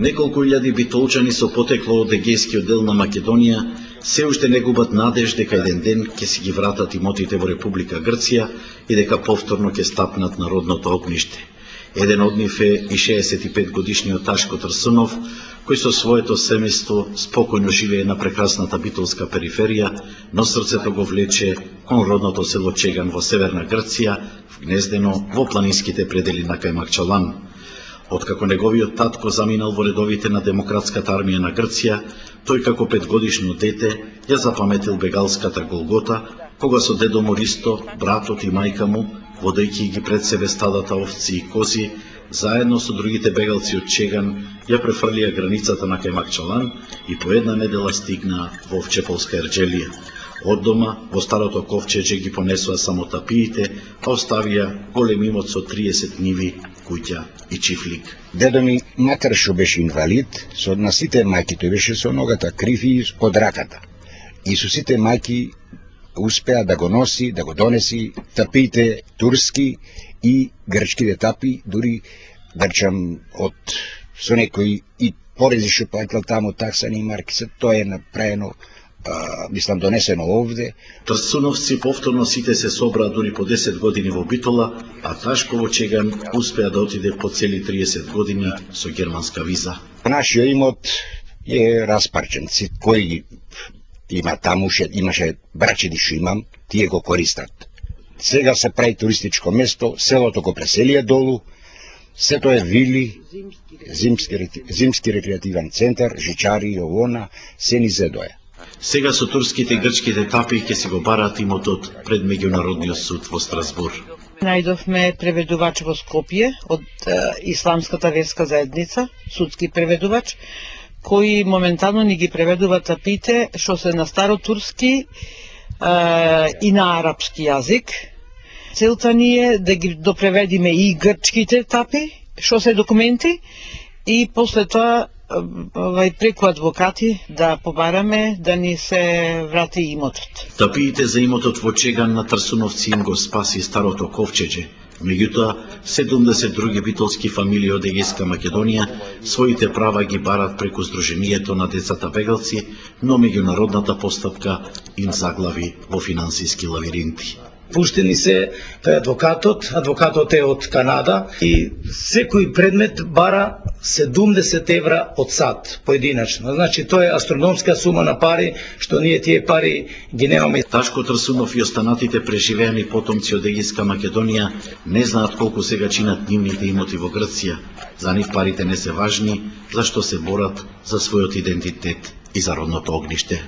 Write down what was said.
Неколку илјади битолчани со потекло од егејскиот дел на Македонија се уште не губат надеж дека еден ден ќе си ги вратат имотите во Република Грција и дека повторно ќе стапнат на родното огниште. Еден од нив е и 65 годишниот Ташко Трсунов, кој со своето семејство спокојно живее на прекрасната битолска периферија, но срцето го влече кон родното село Чеган во северна Грција, вгнездено во планинските предели на Кајмакчалан. Откако неговиот татко заминал во редовите на Демократската армија на Грција, тој како 5-годишно дете ја запаметил бегалската голгота, кога со дедо Мористо, братот и мајка му, водејќи ги пред себе стадата овци и кози, заедно со другите бегалци од Чеган, ја префрлија границата на Кајмакчалан и по една недела стигна во Овчеполска ерџелија. Од дома, во старото ковчеđе ги понесува само тапиите, а оставија голем имот со 30 ниви, куќа и чифлик. Дедо ми, макар што беше инвалид, со на сите мајки тој беше со ногата крив и од раката. И со сите мајки успеа да го носи, да го донеси тапиите турски и грчките тапи, дури да речам од со некои и порези што платил таму таксани и марки, се тоа е направено, мислам, донесено овде. Трсуновци повторно сите се собраа дури по 10 години во Битола, а Ташко во Чеган успеа да отиде по цели 30 години со германска виза. Нашиот имот е распарчен, кој има таму, имаше брачеди што имам, тие го користат. Сега се прави туристичко место, селото го преселија долу, сето е вили, зимски рекреативен центар, жичари, овона, се ни зедоја. Сега со турските и грчките тапи ќе си го бараат имотот пред меѓународниот суд во Страсбур. Најдовме преведувач во Скопје од Исламската верска заедница, судски преведувач, кој моментално ни ги преведува тапите што се на старотурски и на арапски јазик. Целта ни е да ги допреведиме и грчките тапи, што се документи, и после тоа преку адвокати да побараме да ни се врати имотот. Тапиите за имотот во Чеган на Трсуновци им го спаси старото ковчеđе. Меѓутоа, 70 други битолски фамилии од Егејска Македонија своите права ги барат преку Сдруженијето на децата бегалци, но меѓународната постапка им заглави во финансиски лавиринти. Пуштени се адвокатот е од Канада и секој предмет бара 70 евра од сат, поединачно. Значи, тоа е астрономска сума на пари, што ние тие пари ги немаме. Ташко Трсунов и останатите преживеани потомци од Егејска Македонија не знаат колку сега чинат нивните имоти во Грција. За нив парите не се важни, зашто се борат за својот идентитет и за родното огниште.